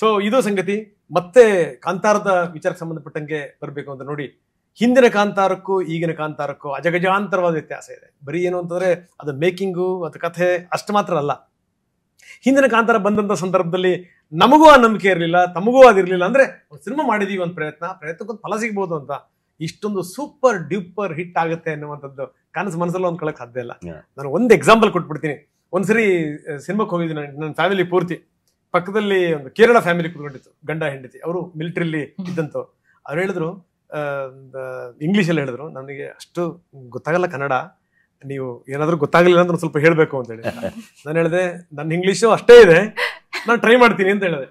So ಇದು ಸಂಗತಿ. ಮತ್ತೆ ಕಾಂತಾರದ ವಿಚಾರಕ್ಕೆ ಸಂಬಂಧಪಟ್ಟಂಗೆ ಬರಬೇಕು ಅಂತ ನೋಡಿ, ಹಿಂದಿನ ಕಾಂತಾರಕ್ಕೂ ಈಗಿನ ಕಾಂತಾರಕ್ಕೂ ಅಜಗಜಾಂತರವಾದ ವ್ಯತ್ಯಾಸ ಇದೆ. ಬರೀ ಏನು ಅಂತಂದ್ರೆ ಅದು ಮೇಕಿಂಗು ಅದು ಕಥೆ ಅಷ್ಟು ಮಾತ್ರ ಅಲ್ಲ. ಹಿಂದಿನ ಕಾಂತಾರ ಬಂದಂತ ಸಂದರ್ಭದಲ್ಲಿ ನಮಗೂ ಆ ನಂಬಿಕೆ ಇರಲಿಲ್ಲ, ತಮಗೂ ಅದಿರ್ಲಿಲ್ಲ. ಅಂದ್ರೆ ಒಂದು ಸಿನಿಮಾ ಮಾಡಿದೀವಿ, ಒಂದು ಪ್ರಯತ್ನಕ್ಕೊಂದು ಫಲ ಸಿಗ್ಬೋದು ಅಂತ. ಇಷ್ಟೊಂದು ಸೂಪರ್ ಡ್ಯೂಪರ್ ಹಿಟ್ ಆಗುತ್ತೆ ಅನ್ನುವಂಥದ್ದು ಕನಸು ಮನಸ್ಸಲ್ಲಿ ಒಂದ್ಕೊಳಕ್ ಸಾಧ್ಯ ಇಲ್ಲ. ನಾನು ಒಂದು ಎಕ್ಸಾಂಪಲ್ ಕೊಟ್ಬಿಡ್ತೀನಿ. ಒಂದ್ಸರಿ ಸಿನಿಮಾಕ್ಕೆ ಹೋಗಿದ್ದೀನಿ, ನನ್ನ ಫ್ಯಾಮಿಲಿ ಪೂರ್ತಿ. ಪಕ್ಕದಲ್ಲಿ ಒಂದು ಕೇರಳ ಫ್ಯಾಮಿಲಿ ಕೂತ್ಕೊಂಡಿತ್ತು, ಗಂಡ ಹೆಂಡತಿ. ಅವರು ಮಿಲಿಟರಿಲಿ ಇದ್ದಂಥವ್ರು. ಅವ್ರು ಹೇಳಿದ್ರು, ಇಂಗ್ಲೀಷಲ್ಲಿ ಹೇಳಿದ್ರು, ನನಗೆ ಅಷ್ಟು ಗೊತ್ತಾಗಲ್ಲ ಕನ್ನಡ, ನೀವು ಏನಾದರೂ ಗೊತ್ತಾಗಲಿಲ್ಲ ಅಂದ್ರೆ ಸ್ವಲ್ಪ ಹೇಳಬೇಕು ಅಂತ ಹೇಳಿ. ನಾನು ಹೇಳಿದೆ, ನನ್ನ ಇಂಗ್ಲೀಷು ಅಷ್ಟೇ ಇದೆ, ನಾನು ಟ್ರೈ ಮಾಡ್ತೀನಿ ಅಂತ ಹೇಳಿದೆ.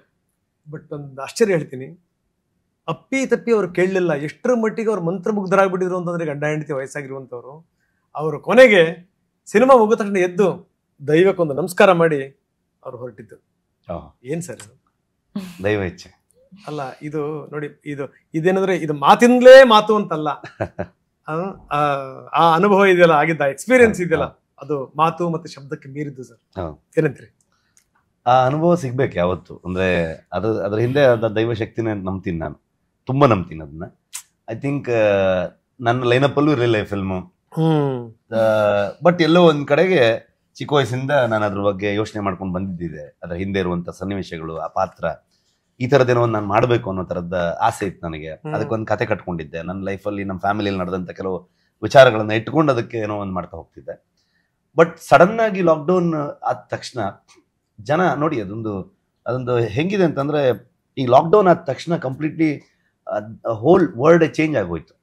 ಬಟ್ ಒಂದು ಆಶ್ಚರ್ಯ ಹೇಳ್ತೀನಿ, ಅಪ್ಪಿ ತಪ್ಪಿ ಅವ್ರು ಕೇಳಲಿಲ್ಲ. ಎಷ್ಟರ ಮಟ್ಟಿಗೆ ಅವ್ರು ಮಂತ್ರಮುಗ್ಧರಾಗ್ಬಿಟ್ಟಿದ್ರು ಅಂತಂದ್ರೆ, ಗಂಡ ಹೆಂಡತಿ ವಯಸ್ಸಾಗಿರುವಂಥವ್ರು. ಅವರು ಕೊನೆಗೆ ಸಿನಿಮಾ ಮುಗಿದ ತಕ್ಷಣ ಎದ್ದು ದೈವಕ್ಕೊಂದು ನಮಸ್ಕಾರ ಮಾಡಿ ಅವ್ರು ಹೊರಟಿದ್ದು. ಏನ್ ಸರ್ ಇದು? ದೈವ ಇಚ್ಛೆ ಅಲ್ಲ ಇದು ನೋಡಿ, ಇದೇನಂದ್ರೆ ಇದು ಮಾತಿಂದಲೇ ಮಾತು ಅಂತಲ್ಲ. ಆ ಅನುಭವ ಇದೆಯಲ್ಲ, ಆಗಿದ್ದ ಎಕ್ಸ್ಪೀರಿಯನ್ಸ್ ಇದೆಯಲ್ಲ, ಅದು ಮಾತು ಮತ್ತೆ ಶಬ್ದಕ್ಕೆ ಮೀರಿದ್ದು ಸರ್. ಏನಂತೀರಿ? ಆ ಅನುಭವ ಸಿಗ್ಬೇಕು ಯಾವತ್ತು. ಅಂದ್ರೆ ಅದ್ರ ಹಿಂದೆ ದೈವ ಶಕ್ತಿನೇ ನಂಬ್ತೀನಿ ನಾನು, ತುಂಬಾ ನಂಬ್ತೀನಿ ಅದನ್ನ. ಐ ಥಿಂಕ್ ನನ್ನ ಲೈನಪ್ ಅಲ್ಲೂ ಇರಲಿಲ್ಲ ಈ ಫಿಲ್ಮು. ಬಟ್ ಎಲ್ಲೋ ಒಂದ್ ಕಡೆಗೆ ಚಿಕ್ಕ ವಯಸ್ಸಿಂದ ನಾನು ಅದ್ರ ಬಗ್ಗೆ ಯೋಚನೆ ಮಾಡ್ಕೊಂಡು ಬಂದಿದ್ದಿದೆ. ಅದ್ರ ಹಿಂದೆ ಇರುವಂತ ಸನ್ನಿವೇಶಗಳು, ಆ ಪಾತ್ರ, ಈ ತರದ್ದೇನೋ ಒಂದು ನಾನು ಮಾಡ್ಬೇಕು ಅನ್ನೋ ತರದ ಆಸೆ ಇತ್ತು ನನಗೆ. ಅದಕ್ಕೊಂದು ಕತೆ ಕಟ್ಕೊಂಡಿದ್ದೆ. ನನ್ನ ಲೈಫಲ್ಲಿ, ನಮ್ಮ ಫ್ಯಾಮಿಲಿಯಲ್ಲಿ ನಡೆದಂತ ಕೆಲವು ವಿಚಾರಗಳನ್ನ ಇಟ್ಕೊಂಡು ಅದಕ್ಕೆ ಏನೋ ಒಂದು ಮಾಡ್ತಾ ಹೋಗ್ತಿದ್ದೆ. ಬಟ್ ಸಡನ್ ಆಗಿ ಲಾಕ್ಡೌನ್ ಆದ ತಕ್ಷಣ ಜನ ನೋಡಿ, ಅದೊಂದು ಹೆಂಗಿದೆ ಅಂತಂದ್ರೆ, ಈ ಲಾಕ್ಡೌನ್ ಆದ ತಕ್ಷಣ ಕಂಪ್ಲೀಟ್ಲಿ ಹೋಲ್ ವರ್ಲ್ಡ್ ಚೇಂಜ್ ಆಗೋಯ್ತು.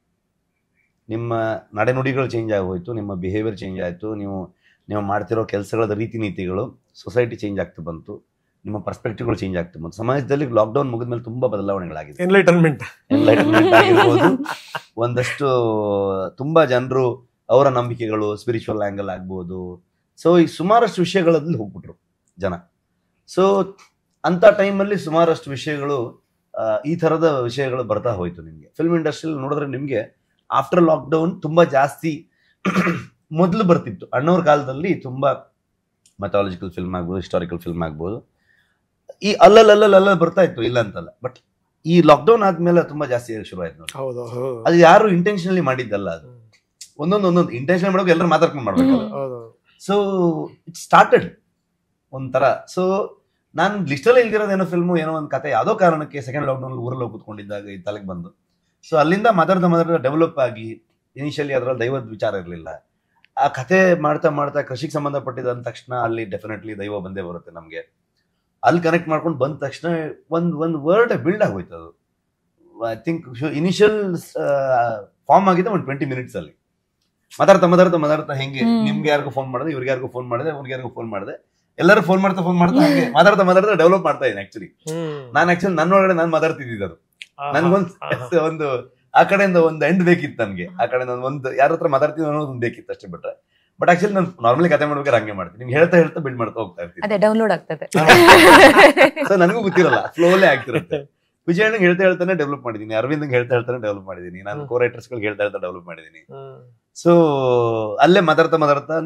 ನಿಮ್ಮ ನಡೆನುಡಿಗಳು ಚೇಂಜ್ ಆಗೋಯ್ತು, ನಿಮ್ಮ ಬಿಹೇವಿಯರ್ ಚೇಂಜ್ ಆಯ್ತು, ನೀವು ಮಾಡ್ತಿರೋ ಕೆಲಸಗಳ ರೀತಿ ನೀತಿಗಳು, ಸೊಸೈಟಿ ಚೇಂಜ್ ಆಗ್ತಾ ಬಂತು, ನಿಮ್ಮ ಪರ್ಸ್ಪೆಕ್ಟಿವ್ಗಳು ಚೇಂಜ್ ಆಗ್ತಾ ಬಂತು. ಸಮಾಜದಲ್ಲಿ ಲಾಕ್ಡೌನ್ ಮುಗಿದ್ಮೇಲೆ ತುಂಬಾ ಬದಲಾವಣೆಗಳಾಗಿದೆ. ಎನ್ಲೈಟನ್ಮೆಂಟ್ ಆಗಿರ್ಬೋದು. ಒಂದಷ್ಟು ತುಂಬಾ ಜನರು ಅವರ ನಂಬಿಕೆಗಳು, ಸ್ಪಿರಿಚುವಲ್ ಆಂಗಲ್ ಆಗ್ಬೋದು, ಸೊ ಈ ಸುಮಾರಷ್ಟು ವಿಷಯಗಳಲ್ಲಿ ಹೋಗ್ಬಿಟ್ರು ಜನ. ಸೊ ಅಂತ ಟೈಮಲ್ಲಿ ಸುಮಾರಷ್ಟು ವಿಷಯಗಳು, ಈ ತರದ ವಿಷಯಗಳು ಬರ್ತಾ ಹೋಯ್ತು. ನಿಮ್ಗೆ ಫಿಲ್ಮ್ ಇಂಡಸ್ಟ್ರಿಯಲ್ಲಿ ನೋಡಿದ್ರೆ ನಿಮ್ಗೆ ಆಫ್ಟರ್ ಲಾಕ್ಡೌನ್ ತುಂಬಾ ಜಾಸ್ತಿ ಮೊದಲು ಬರ್ತಿತ್ತು. ಅಣ್ಣವ್ರ ಕಾಲದಲ್ಲಿ ತುಂಬಾ ಮೆಥಾಲಜಿಕಲ್ ಫಿಲ್ಮ್ ಆಗ್ಬೋದು, ಹಿಸ್ಟಾರಿಕಲ್ ಫಿಲ್ಮ್ ಆಗ್ಬೋದು, ಈ ಅಲ್ಲ ಬರ್ತಾ ಇತ್ತು, ಇಲ್ಲ ಅಂತಲ್ಲ. ಬಟ್ ಈ ಲಾಕ್ಡೌನ್ ಆದ್ಮೇಲೆ ತುಂಬಾ ಜಾಸ್ತಿ ಶುರು ಆಯ್ತು ನೋಡಿ. ಅದು ಯಾರು ಇಂಟೆನ್ಷನಲಿ ಮಾಡಿದ್ದಲ್ಲ, ಅದು ಒಂದೊಂದು ಇಂಟೆನ್ಷನ್ ಮಾಡೋಕೆ ಎಲ್ಲರೂ ಮಾತಾಡ್ಕೊಂಡು ಮಾಡ್ಬೇಕು. ಸೊ ಇಟ್ ಸ್ಟಾರ್ಟೆಡ್ ಒಂಥರ. ಸೊ ನಾನು ಲಿಸ್ಟಲ್ಲಿ ಇಲ್ದಿರೋದೇನೋ ಫಿಲ್ಮು, ಏನೋ ಒಂದು ಕತೆ ಯಾವುದೋ ಕಾರಣಕ್ಕೆ ಸೆಕೆಂಡ್ ಲಾಕ್ಡೌನ್ ಊರಲ್ಲಿ ಹೋಗಿ ಕೂತ್ಕೊಂಡಿದ್ದಾಗ ಈ ತಲೆಗೆ ಬಂದು, ಸೊ ಅಲ್ಲಿಂದ ಮಾತಾಡ್ದ ಡೆವಲಪ್ ಆಗಿ, ಇನಿಷಿಯಲಿ ಅದರಲ್ಲಿ ದೈವದ ವಿಚಾರ ಇರಲಿಲ್ಲ. ಆ ಕತೆ ಮಾಡ್ತಾ ಮಾಡ್ತಾ ಕೃಷಿಗೆ ಸಂಬಂಧಪಟ್ಟಿದ್ದ ಅಂದ ತಕ್ಷಣ ಅಲ್ಲಿ ಡೆಫಿನೆಟ್ಲಿ ದೈವ ಬಂದೇ ಬರುತ್ತೆ ನಮಗೆ. ಅಲ್ಲಿ ಕನೆಕ್ಟ್ ಮಾಡ್ಕೊಂಡು ಬಂದ ತಕ್ಷಣ ಒಂದು ವರ್ಡ್ ಬಿಲ್ಡ್ ಆಗೋಯ್ತು. ಅದು ಐ ಥಿಂಕ್ ಇನಿಷಿಯಲ್ ಫಾರ್ಮ್ ಆಗಿದೆ ಒಂದು 20 minutes ಅಲ್ಲಿ. ಮಾತಾಡ್ತಾ ಹೆಂಗೆ ನಿಮ್ಗೆ ಯಾರಿಗೂ ಫೋನ್ ಮಾಡಿದೆ, ಇವ್ರಿಗೆ ಯಾರಿಗೂ ಫೋನ್ ಮಾಡಿದೆ, ಅವ್ರಿಗೆ ಯಾರಿಗೂ ಫೋನ್ ಮಾಡಿದೆ, ಎಲ್ಲರೂ ಫೋನ್ ಮಾಡ್ತಾ ಹಾಗೆ ಮಾತಾಡ್ತಾ ಡೆವಲಪ್ ಮಾಡ್ತಾ ಇದ್ದೀನಿ. ಆಕ್ಚುಲಿ ನನ್ನೊಳಗಡೆ ನಾನು ಮಾತಾಡ್ತಿದ್ದಿದ್ದು ಅದು. ನನ್ಗೊಂದು ಆ ಕಡೆಯಿಂದ ಒಂದು ಎಂಡ್ ಬೇಕಿತ್ತು ನನಗೆ. ಆ ಕಡೆ ಒಂದು ಯಾರ ಹತ್ರ ಮಾತಾಡ್ತೀನಿ ಅನ್ನೋದು ಒಂದು ಬೇಕಿತ್ತು ಅಷ್ಟೇ. ಬಟ್ ಆಕ್ಚುಲಿ ನಾನು ನಾರ್ಮಲಿ ಕತೆ ಮಾಡ್ಬೇಕಾದ್ರೆ ಹಂಗೆ ಮಾಡ್ತೀನಿ. ನಿಮ್ಗೆ ಹೇಳ್ತಾ ಬಿಲ್ಡ್ ಮಾಡ್ತಾ ಹೋಗ್ತಾ ಇರ್ತೀನಿ. ಡೌನ್ಲೋಡ್ ಆಗ್ತದೆ. ಸೊ ನನಗೂ ಗೊತ್ತಿರಲ್ಲ, ಫ್ಲೋಲೇ ಆಗ್ತಿರುತ್ತೆ. ವಿಜಯಣ್ಣ ಹೇಳ್ತಾನೆ ಡೆವಲಪ್ ಮಾಡಿದೀನಿ, ಅರವಿಂದ್ ಹೇಳ್ತಾನೆ ಡೆವಲಪ್ ಮಾಡಿದೀನಿ, ನಾನು ಕೋ ರೈಟರ್ಸ್ ಗಳಿಗೆ ಹೇಳ್ತಾ ಡೆವಲಪ್ ಮಾಡಿದೀನಿ. ಸೊ ಅಲ್ಲೇ ಮಾತಾಡ್ತಾ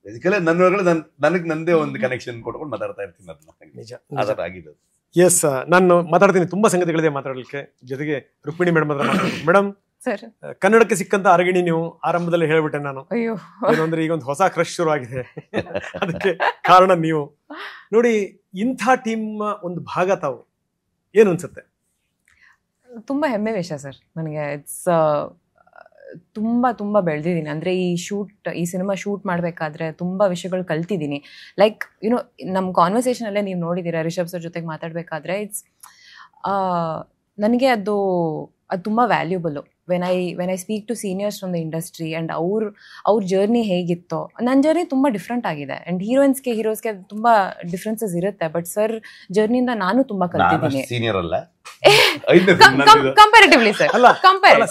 ಬೇಸಿಕಲಿ ನನ್ನೊಳಗಡೆ ನನಗೆ ನಂದೇ ಒಂದು ಕನೆಕ್ಷನ್ ಕೊಟ್ಕೊಂಡು ಮಾತಾಡ್ತಾ ಇರ್ತೀನಿ. ಅದನ್ನ ಆಗಿದೆ. ಎಸ್, ನಾನು ಮಾತಾಡ್ತೀನಿ, ತುಂಬಾ ಸಂಗತಿಗಳಿದೆ ಮಾತಾಡ್ಲಿಕ್ಕೆ. ಜೊತೆಗೆ ರುಕ್ಮಿಣಿ ಮೇಡಮ್ ಹತ್ರ ಮೇಡಮ್, ಕನ್ನಡಕ್ಕೆ ಸಿಕ್ಕಂತ ಅರಗಿಣಿ ನೀವು ಆರಂಭದಲ್ಲಿ ಹೇಳ್ಬಿಟ್ಟೆ ನಾನು. ಏನು ಅಂದ್ರೆ ಈಗ ಒಂದು ಹೊಸ ಕ್ರಶ್ ಶುರು ಆಗಿದೆ, ಅದಕ್ಕೆ ಕಾರಣ ನೀವು. ನೋಡಿ, ಇಂಥ ಟೀಮ್ ಒಂದು ಭಾಗ ತಾವು, ಏನು ಅನ್ಸುತ್ತೆ? ತುಂಬಾ ಹೆಮ್ಮೆ ವಿಷಯ ಸರ್ ನನಗೆ. ಇಟ್ಸ್ ತುಂಬ ಬೆಳೆದಿದ್ದೀನಿ. ಅಂದರೆ ಈ ಸಿನಿಮಾ ಶೂಟ್ ಮಾಡಬೇಕಾದ್ರೆ ತುಂಬ ವಿಷಯಗಳು ಕಲ್ತಿದ್ದೀನಿ. ಲೈಕ್ ಯುನೋ ನಮ್ಮ ಕಾನ್ವರ್ಸೇಷನಲ್ಲೇ ನೀವು ನೋಡಿದ್ದೀರಾ, ರಿಷಬ್ ಸರ್ ಜೊತೆಗೆ ಮಾತಾಡಬೇಕಾದ್ರೆ ನನಗೆ ಅದು ತುಂಬ valuable. When I speak to seniors from the industry and ಅವ್ರ ಜರ್ನಿ ಹೇಗಿತ್ತೋ, ನನ್ನ ಜರ್ನಿ ತುಂಬ ಡಿಫ್ರೆಂಟ್ ಆಗಿದೆ. ಆ್ಯಂಡ್ ಹೀರೋಸ್ಗೆ ತುಂಬ ಡಿಫ್ರೆನ್ಸಸ್ ಇರುತ್ತೆ. ಬಟ್ ಸರ್ ಜರ್ನಿಯಿಂದ ನಾನು ತುಂಬ ಕಲ್ತಿದ್ದೀನಿ. ಸೀನಿಯರ್ ಅಲ್ಲ, ಕಂಪ್ಯಾರಿಟಿವ್ಲಿ ಸರ್.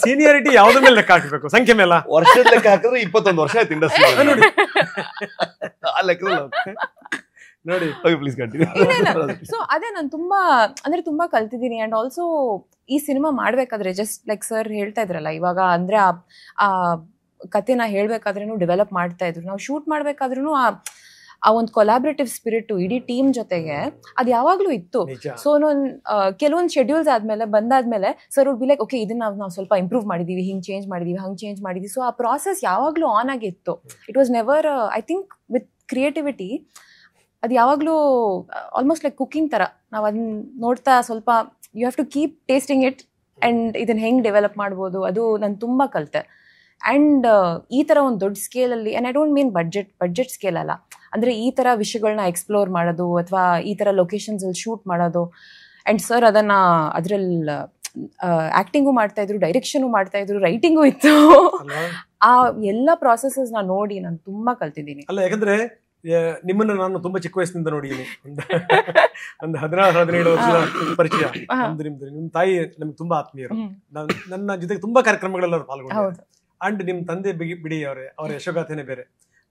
ಸೀನಿಯರಿಟಿ ಯಾವ್ದ್ರ ಮೇಲೆ ಲೆಕ್ಕ ಹಾಕಬೇಕು? ಸಂಖ್ಯೆ ಮೇಲೆ ವರ್ಷದ ಲೆಕ್ಕ ಹಾಕಿದ್ರೆ 21 ವರ್ಷ ಆಯ್ತು ಇಂಡಸ್ಟ್ರಿ ನೋಡಿ. ಸೊ ಅದೇ ನಾನು ತುಂಬಾ ಕಲ್ತಿದ್ದೀನಿ. ಅಂಡ್ ಆಲ್ಸೋ ಈ ಸಿನಿಮಾ ಮಾಡ್ಬೇಕಾದ್ರೆ ಜಸ್ಟ್ ಲೈಕ್ ಸರ್ ಹೇಳ್ತಾ ಇದ್ರಲ್ಲ ಇವಾಗ, ಅಂದ್ರೆ ಆ ಕತೆನ ಹೇಳ್ಬೇಕಾದ್ರೂ ಡೆವಲಪ್ ಮಾಡ್ತಾ ಇದ್ರು. ನಾವು ಶೂಟ್ ಮಾಡ್ಬೇಕಾದ್ರೂ ಆ ಒಂದು ಕೊಲಾಬ್ರೇಟಿವ್ ಸ್ಪಿರಿಟ್ ಇಡೀ ಟೀಮ್ ಜೊತೆಗೆ ಅದು ಯಾವಾಗ್ಲೂ ಇತ್ತು. ಸೊ ಕೆಲವೊಂದು ಶೆಡ್ಯೂಲ್ಸ್ ಬಂದಾದ್ಮೇಲೆ sir would be like okay ಇದನ್ನ ನಾವು ಸ್ವಲ್ಪ ಇಂಪ್ರೂವ್ ಮಾಡಿದೀವಿ, ಹಿಂಗ್ ಚೇಂಜ್ ಮಾಡಿದೀವಿ, ಹಂಗ್ ಚೇಂಜ್ ಮಾಡಿದೀವಿ. ಸೊ ಆ ಪ್ರಾಸೆಸ್ ಯಾವಾಗ್ಲೂ ಆನ್ ಆಗಿತ್ತು. It was never, I think with creativity ಅದು ಯಾವಾಗ್ಲೂ ಆಲ್ಮೋಸ್ಟ್ ಲೈಕ್ ಕುಕಿಂಗ್ ತರ. ನಾವು ಅದನ್ನ ನೋಡ್ತಾ ಸ್ವಲ್ಪ you have to keep tasting it and ಇದನ್ನ ಹೆಂಗ್ ಡೆವಲಪ್ ಮಾಡ್ಬೋದು, ಅದು ನಾನು ತುಂಬಾ ಕಲಿತೆ. ಅಂಡ್ ಈ ತರ ಒಂದು ದೊಡ್ಡ ಸ್ಕೇಲ್ ಅಲ್ಲಿ, and I don't mean budget scale ಅಲ್ಲ, ಅಂದ್ರೆ ಈ ತರ ವಿಷಯಗಳನ್ನ ಎಕ್ಸ್ಪ್ಲೋರ್ ಮಾಡೋದು ಅಥವಾ ಈ ತರ ಲೊಕೇಶನ್ಸ್ ಅಲ್ಲಿ ಶೂಟ್ ಮಾಡೋದು. ಅಂಡ್ ಸರ್ ಅದನ್ನ ಅದ್ರಲ್ಲಿ ಆಕ್ಟಿಂಗು ಮಾಡ್ತಾ ಇದ್ರು, ಡೈರೆಕ್ಷನ್ ಮಾಡ್ತಾ ಇದ್ರು, ರೈಟಿಂಗು ಇತ್ತು. ಆ ಎಲ್ಲ ಪ್ರಾಸೆಸಸ್ ನ ನೋಡಿ ನಾನು ತುಂಬಾ ಕಲ್ತಿದ್ದೀನಿ. ಅಲ್ಲ, ಯಾಕಂದ್ರೆ ನಿಮ್ಮನ್ನ ನಾನು ತುಂಬಾ ಚಿಕ್ಕ ವಯಸ್ಸಿನಿಂದ ನೋಡಿದ್ದೀನಿ. ಒಂದು 16-17 ವರ್ಷದ ಪರಿಚಯ ನಿಮ್ದು. ನಿಮ್ ತಾಯಿ ನಮ್ಗೆ ತುಂಬಾ ಆತ್ಮೀಯರು. ನನ್ನ ಜೊತೆಗೆ ತುಂಬಾ ಕಾರ್ಯಕ್ರಮಗಳೆಲ್ಲ ಪಾಲ್ಗೊಂಡು. ಅಂಡ್ ನಿಮ್ ತಂದೆ ಬಿಡಿ ಅವರ ಯಶೋಗಾಥೆನೇ ಬೇರೆ,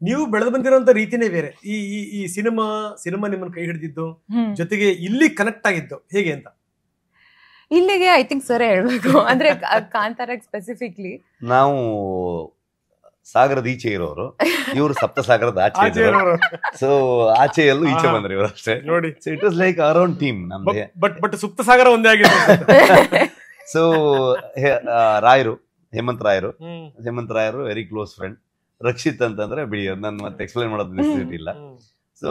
ನೀವು ಬೆಳೆದು ಬಂದಿರೋಂತ ರೀತಿನೇ ಬೇರೆ. ಈ ಸಿನಿಮಾ ನಿಮ್ಮನ್ನ ಕೈ ಹಿಡಿದಿದ್ದು, ಜೊತೆಗೆ ಇಲ್ಲಿ ಕನೆಕ್ಟ್ ಆಗಿದ್ದು ಹೇಗೆ ಅಂತ ಇಲ್ಲಿಗೆ ಐ ಥಿಂಕ್ ಸರ್ ಹೇಳ್ಬೇಕು. ಅಂದ್ರೆ ಕಾಂತಾರ ಸ್ಪೆಸಿಫಿಕ್ಲಿ ನಾವು ಸಾಗರದ ಈಚೆ ಇರೋರು, ಇವರು ಸಪ್ತಸಾಗರದ ಆಚೆ ಇರೋರು. ಸೊ ಆಚೆಯಲ್ಲೂ ಈಚೆ ಬಂದ್ರೆ ಇವರು ಅಷ್ಟೇ ನೋಡಿ. So it was like our own team ನಮ್ಗೆ. ಬಟ್ ಸಪ್ತಸಾಗರ ಒಂದೇ ಆಗಿದೆ. ಸೊ ರಾಯರು, ಹೇಮಂತ್ ರಾಯರು ವೆರಿ ಕ್ಲೋಸ್ ಫ್ರೆಂಡ್. ರಕ್ಷಿತ್ ಅಂತಂದ್ರೆ ಬಿಡಿ, ನಾನು ಮತ್ತೆ ಎಕ್ಸ್ಪ್ಲೈನ್ ಮಾಡೋದು ನೆಸೆಸಿಟಿ ಇಲ್ಲ. ಸೊ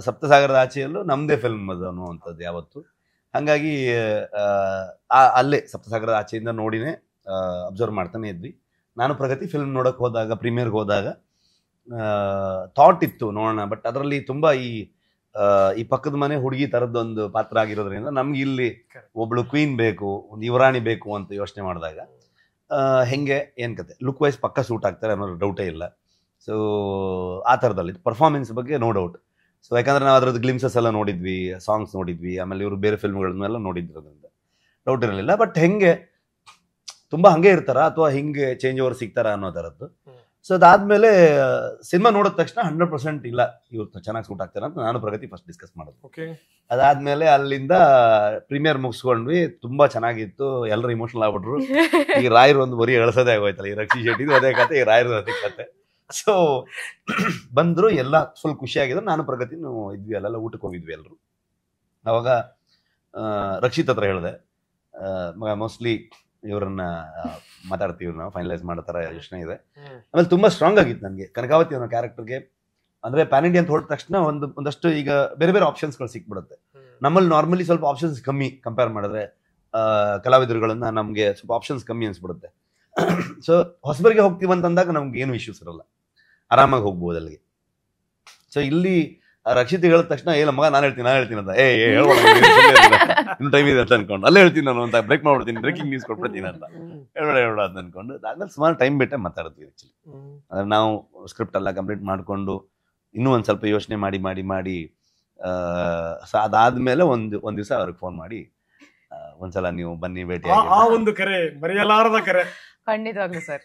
ಸಪ್ತಸಾಗರದ ಆಚೆಯಲ್ಲೂ ನಮ್ದೇ ಫಿಲ್ಮ್ ಅದು ಅನ್ನುವಂಥದ್ದು ಯಾವತ್ತು. ಹಂಗಾಗಿ ಅಲ್ಲೇ ಸಪ್ತಸಾಗರದ ಆಚೆಯಿಂದ ನೋಡಿನೇ ಅಬ್ಸರ್ವ್ ಮಾಡ್ತಾನೆ ಇದ್ವಿ. ನಾನು ಪ್ರಗತಿ ಫಿಲ್ಮ್ ನೋಡಕ್ ಹೋದಾಗ, ಪ್ರೀಮಿಯರ್ಗೆ ಹೋದಾಗ ಥಾಟ್ ಇತ್ತು ನೋಡೋಣ. ಬಟ್ ಅದರಲ್ಲಿ ತುಂಬಾ ಈ ಪಕ್ಕದ ಮನೆ ಹುಡುಗಿ ತರದೊಂದು ಪಾತ್ರ ಆಗಿರೋದ್ರಿಂದ ನಮ್ಗೆ ಇಲ್ಲಿ ಒಬ್ಳು ಕ್ವೀನ್ ಬೇಕು, ಒಂದು ಯುವರಾಣಿ ಬೇಕು ಅಂತ ಯೋಚನೆ ಮಾಡಿದಾಗ ಹೆಂಗೆ ಏನ್ ಕತೆ, ಲುಕ್ ವೈಸ್ ಪಕ್ಕ ಸೂಟ್ ಆಗ್ತಾರೆ ಅನ್ನೋ ಡೌಟೇ ಇಲ್ಲ. ಸೊ ಆ ಥರದಲ್ಲಿ ಪರ್ಫಾರ್ಮೆನ್ಸ್ ಬಗ್ಗೆ ನೋ ಡೌಟ್. ಸೊ ಯಾಕಂದ್ರೆ ನಾವು ಅದ್ರದ್ದು ಗ್ಲಿಮ್ಸಸ್ ಎಲ್ಲ ನೋಡಿದ್ವಿ, ಸಾಂಗ್ಸ್ ನೋಡಿದ್ವಿ, ಆಮೇಲೆ ಇವರು ಬೇರೆ ಫಿಲ್ಮ್ಗಳನ್ನೆಲ್ಲ ನೋಡಿದ್ರೋದ್ರಿಂದ ಡೌಟ್ ಇರಲಿಲ್ಲ. ಬಟ್ ಹೆಂಗೆ ತುಂಬಾ ಹಂಗೆ ಇರ್ತಾರ ಅಥವಾ ಹಿಂಗೆ ಚೇಂಜ್ ಓವರ್ ಸಿಗ್ತಾರ ಅನ್ನೋ ಥರದ್ದು. ಸೊ ಅದಾದ್ಮೇಲೆ ಸಿನಿಮಾ ನೋಡಿದ ತಕ್ಷಣ 100% ಇಲ್ಲ ಇವ್ರು ಚೆನ್ನಾಗಿ ಸೂಟ್ ಆಗ್ತಾರೆ ಅಂತ ನಾನು ಪ್ರಗತಿ ಫಸ್ಟ್ ಡಿಸ್ಕಸ್ ಮಾಡೋದು. ಅದಾದ್ಮೇಲೆ ಅಲ್ಲಿಂದ ಪ್ರೀಮಿಯರ್ ಮುಗಿಸ್ಕೊಂಡ್ವಿ, ತುಂಬಾ ಚೆನ್ನಾಗಿತ್ತು, ಎಲ್ಲರೂ ಇಮೋಷನಲ್ ಆಗ್ಬಿಟ್ರು. ಈ ರಾಯರು ಒಂದು ಬರೀ ಎಳ್ಸೋದೇ ಆಗೋಯ್ತಲ್ಲ, ಈ ರಕ್ಷಿ ಶೆಟ್ಟಿದು ಅದೇ ಕತೆ, ಈ ರಾಯರು ಅದೇ ಕತೆ. ಸೊ ಬಂದ್ರು, ಎಲ್ಲ ಫುಲ್ ಖುಷಿಯಾಗಿದ್ರು. ನಾನು ಪ್ರಗತಿನೂ ಇದ್ವಿ, ಅಲ್ಲೆಲ್ಲ ಊಟಕ್ಕೆ ಹೋಗಿದ್ವಿ ಎಲ್ಲರೂ. ಅವಾಗ ರಕ್ಷಿತ್ ಹತ್ರ ಹೇಳಿದೆ, ಮೋಸ್ಟ್ಲಿ ಇವ್ರನ್ನ ಮಾತಾಡ್ತೀವಿ, ನಾವು ಫೈನಲೈಸ್ ಮಾಡೋ ತರ ಯೋಚನೆ ಇದೆ. ಆಮೇಲೆ ತುಂಬಾ ಸ್ಟ್ರಾಂಗ್ ಆಗಿತ್ತು ನನಗೆ ಕನಕಾವತಿ ಅನ್ನೋ ಕ್ಯಾರೆಕ್ಟರ್ಗೆ. ಅಂದ್ರೆ ಪ್ಯಾನ್ ಇಂಡಿಯಾ ಅಂತ ಹೊರಟ ತಕ್ಷಣ ಒಂದಷ್ಟು ಈಗ ಬೇರೆ ಬೇರೆ ಆಪ್ಷನ್ಸ್ಗಳು ಸಿಕ್ಬಿಡುತ್ತೆ. ನಮ್ಮಲ್ಲಿ ನಾರ್ಮಲಿ ಸ್ವಲ್ಪ ಆಪ್ಷನ್ಸ್ ಕಮ್ಮಿ ಕಂಪೇರ್ ಮಾಡಿದ್ರೆ, ಕಲಾವಿದರುಗಳನ್ನ ನಮ್ಗೆ ಸ್ವಲ್ಪ ಆಪ್ಷನ್ಸ್ ಕಮ್ಮಿ ಅನ್ಸ್ಬಿಡುತ್ತೆ. ಸೊ ಹೊಸಬರಿಗೆ ಹೋಗ್ತೀವಿ ಅಂತಂದಾಗ ನಮ್ಗೆ ಏನು ಇಶ್ಯೂಸ್ ಇರಲ್ಲ, ಆರಾಮಾಗಿ ಹೋಗ್ಬೋದು ಅಲ್ಲಿಗೆ. ಸೊ ಇಲ್ಲಿ ರಕ್ಷಿತ್ ಹೇಳಿದ ತಕ್ಷಣ ಏ ಮಗ ನಾನು ಹೇಳ್ತೀನಿ ಅಂತ, ಇನ್ನು ಟೈಮ್ ಇದೆ ಅಂತ ಅನ್ಕೊಂಡು ಅಲ್ಲೇ ಹೇಳ್ತೀನಿ ನಾನು ಅಂತ ಬ್ರೇಕ್ ಮಾಡ್ಬಿಡ್ತೀನಿ, ಬ್ರೇಕಿಂಗ್ ನ್ಯೂಸ್ ಕೊಟ್ಬಿಡ್ತೀನಿ ಅಂತ ಹೇಳ್ಬೇಡ ಅಂತ ಅನ್ಕೊಂಡು ಅದ್ಮೇಲೆ ಸುಮಾರು ಟೈಮ್ ಬಿಟ್ಟೆ ಮಾತಾಡ್ತೀವಿ. ಆಕ್ಚುಲಿ ಅಂದ್ರೆ ನಾವು ಸ್ಕ್ರಿಪ್ಟ್ ಎಲ್ಲ ಕಂಪ್ಲೀಟ್ ಮಾಡ್ಕೊಂಡು ಇನ್ನೂ ಒಂದ್ ಸ್ವಲ್ಪ ಯೋಚನೆ ಮಾಡಿ ಅದಾದ್ಮೇಲೆ ಒಂದ್ ದಿವಸ ಅವ್ರಿಗೆ ಫೋನ್ ಮಾಡಿ, ಒಂದ್ಸಲ ನೀವು ಬನ್ನಿ ಭೇಟಿ. ಆ ಒಂದು ಕರೆ ಮರೆಯಲಾರದ ಕರೆ. ಖಂಡಿತವಾಗ್ಲೂ ಸರ್.